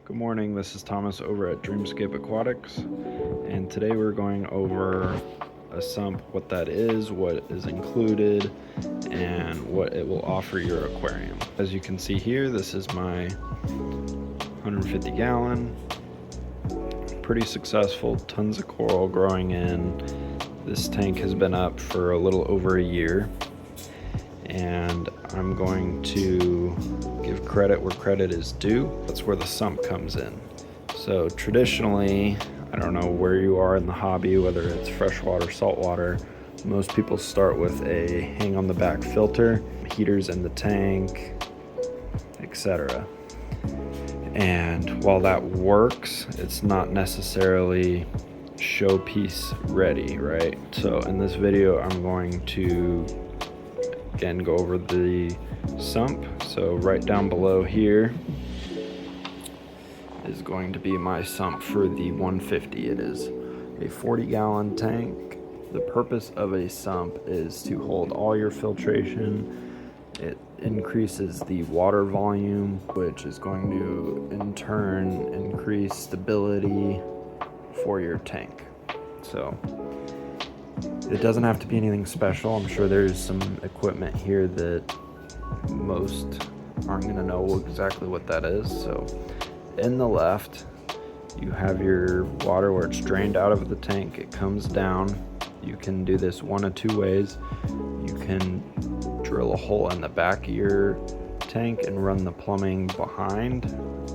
Good morning, this is Thomas over at Dreamscape Aquatics, and today we're going over a sump, what that is, what is included, and what it will offer your aquarium. As you can see here, this is my 150 gallon, pretty successful, tons of coral growing in. This tank has been up for a little over a year, and I'm going to give credit where credit is due. That's where the sump comes in. So traditionally, I don't know where you are in the hobby, whether it's freshwater, saltwater, most people start with a hang on the back filter, heaters in the tank, etc. And while that works, it's not necessarily showpiece ready, right? So in this video, I'm going to again go over the sump. So right down below here is going to be my sump for the 150. It is a 40-gallon tank. The purpose of a sump is to hold all your filtration. It increases the water volume, which is going to in turn increase stability for your tank. So it doesn't have to be anything special. I'm sure there's some equipment here that most aren't going to know exactly what that is. So in the left, you have your water where it's drained out of the tank. It comes down. You can do this one of two ways. You can drill a hole in the back of your tank and run the plumbing behind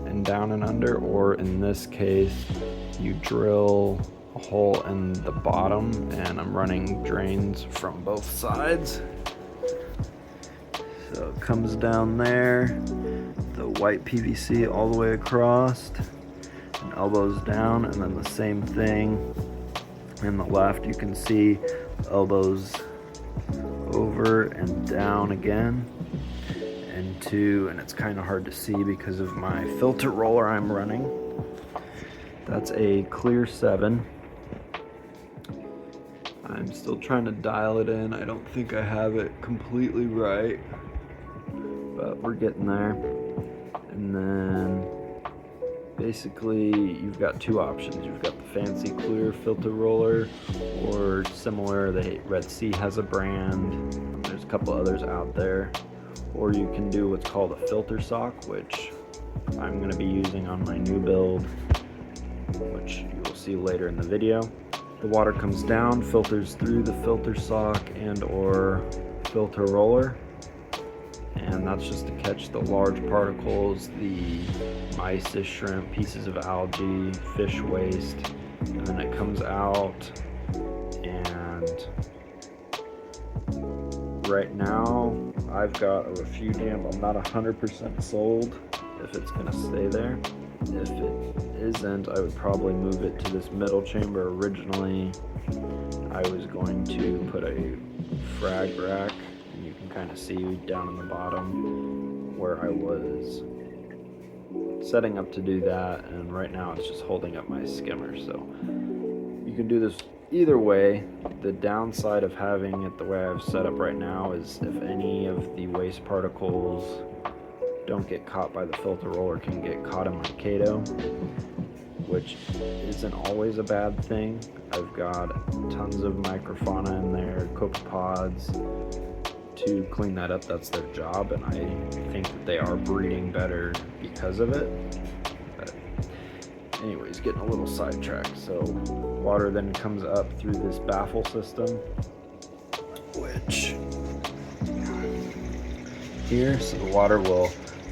and down and under, or in this case, you drill a hole in the bottom, and I'm running drains from both sides. So it comes down there, the white PVC all the way across, and elbows down, and then the same thing in the left. You can see elbows over and down again, and it's kind of hard to see because of my filter roller I'm running. That's a clear 7. I'm still trying to dial it in. I don't think I have it completely right, but we're getting there. And then basically you've got two options. You've got the fancy clear filter roller, or similar, the Red Sea has a brand. There's a couple others out there. Or you can do what's called a filter sock, which I'm going to be using on my new build, which you will see later in the video. The water comes down, filters through the filter sock and or filter roller, and that's just to catch the large particles, the mysis, shrimp, pieces of algae, fish waste, and then it comes out. And right now I've got a refugio. I'm not 100% sold if it's going to stay there. If it isn't, I would probably move it to this middle chamber. Originally, I was going to put a frag rack, and you can kind of see down in the bottom where I was setting up to do that, and right now it's just holding up my skimmer. So you can do this either way. The downside of having it the way I've set up right now is if any of the waste particles don't get caught by the filter roller, can get caught in my Kato, which isn't always a bad thing. I've got tons of microfauna in there, copepods, to clean that up. That's their job, and I think that they are breeding better because of it. But anyways, getting a little sidetracked. So water then comes up through this baffle system, which here, so the water will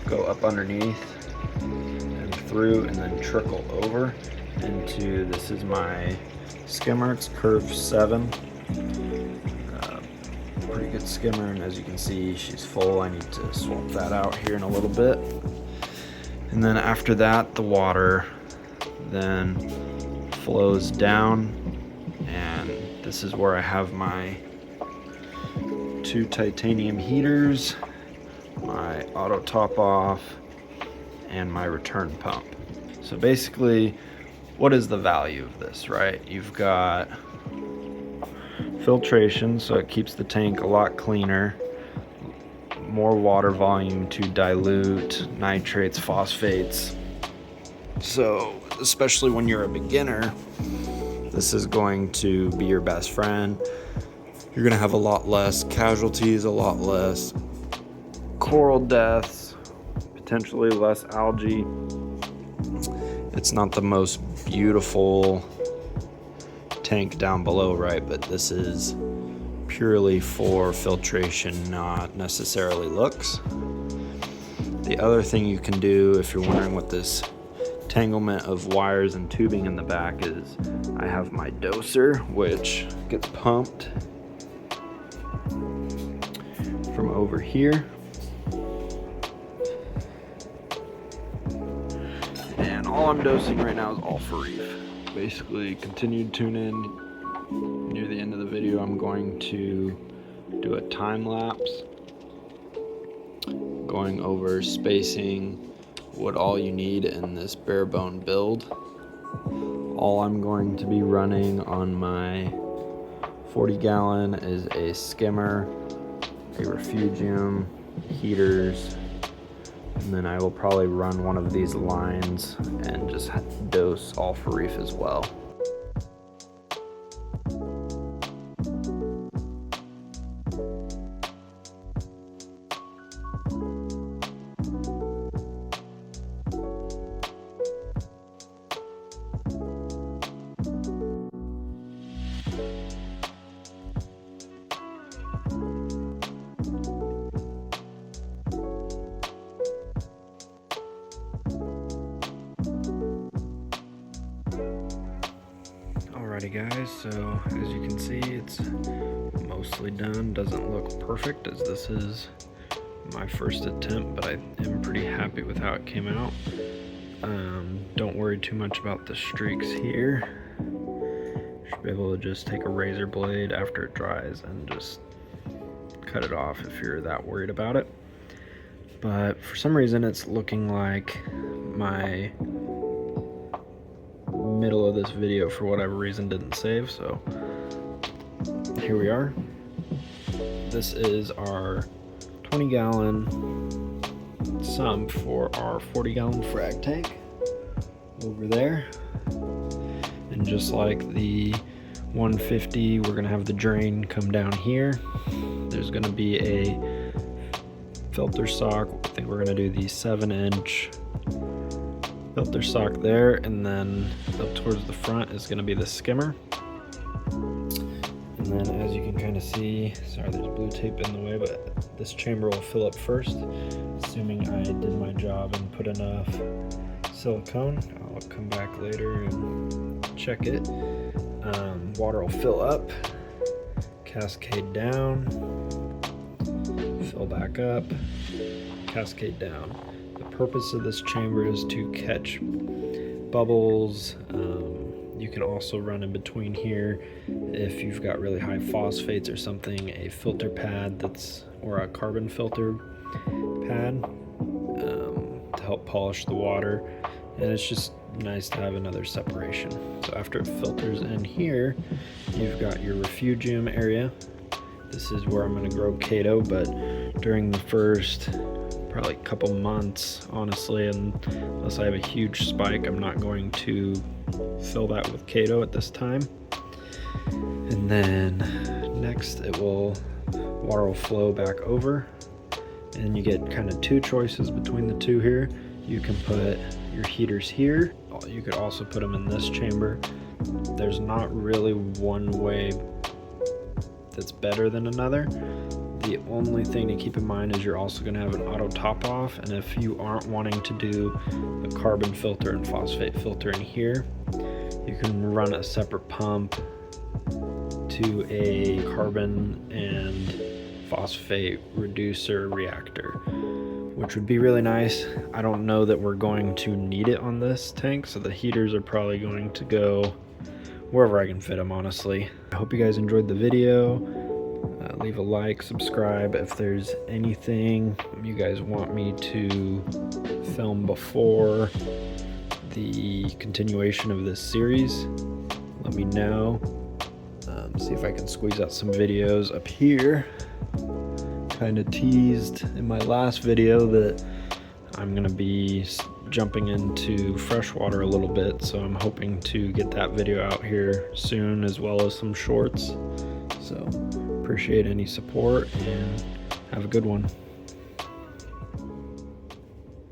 go up underneath and through and then trickle over into, this is my skimmer. It's Curve 7. Pretty good skimmer, and as you can see, she's full. I need to swap that out here in a little bit. And then after that, the water then flows down, and this is where I have my 2 titanium heaters, my auto top off, and my return pump. So basically, what is the value of this, right? You've got filtration, so it keeps the tank a lot cleaner, more water volume to dilute nitrates, phosphates, So, especially when you're a beginner, this is going to be your best friend. You're gonna have a lot less casualties, a lot less coral deaths, potentially less algae. It's not the most beautiful tank down below, right? But this is purely for filtration, not necessarily looks. The other thing you can do, if you're wondering what this entanglement of wires and tubing in the back is, I have my doser, which gets pumped from over here. And all I'm dosing right now is all for reef. Basically, continue to tune in. Near the end of the video, I'm going to do a time lapse going over spacing, what all you need in this bare bone build. All I'm going to be running on my 40 gallon is a skimmer, a refugium, heaters, and then I will probably run one of these lines and just dose all for reef as well. Alrighty guys, so as you can see, it's mostly done. Doesn't look perfect as this is my first attempt, but I am pretty happy with how it came out. Don't worry too much about the streaks here. You should be able to just take a razor blade after it dries and just cut it off if you're that worried about it. But for some reason it's looking like my middle of this video, for whatever reason, didn't save, so here we are. This is our 20 gallon sump for our 40 gallon frag tank over there. And just like the 150, we're gonna have the drain come down here. There's gonna be a filter sock. I think we're gonna do the 7-inch filter sock there, and then up towards the front is going to be the skimmer. And then as you can kind of see, sorry there's blue tape in the way, but this chamber will fill up first, assuming I did my job and put enough silicone. I'll come back later and check it. Water will fill up, cascade down, fill back up, cascade down. The purpose of this chamber is to catch bubbles. You can also run in between here if you've got really high phosphates or something, a filter pad or a carbon filter pad to help polish the water, and it's just nice to have another separation. So after it filters in here, you've got your refugium area. This is where I'm going to grow Cato, but during the first probably couple months, honestly, and unless I have a huge spike, I'm not going to fill that with Cato at this time. And then next water will flow back over, and you get kind of two choices between the two here. You can put your heaters here. You could also put them in this chamber. There's not really one way that's better than another. The only thing to keep in mind is you're also going to have an auto top off, and if you aren't wanting to do the carbon filter and phosphate filter in here, you can run a separate pump to a carbon and phosphate reducer reactor, which would be really nice. I don't know that we're going to need it on this tank, so the heaters are probably going to go wherever I can fit them, honestly. I hope you guys enjoyed the video. Leave a like, subscribe. If there's anything you guys want me to film before the continuation of this series, let me know. See if I can squeeze out some videos up here. Kind of teased in my last video that I'm gonna be jumping into freshwater a little bit, so I'm hoping to get that video out here soon, as well as some shorts. So appreciate any support and have a good one.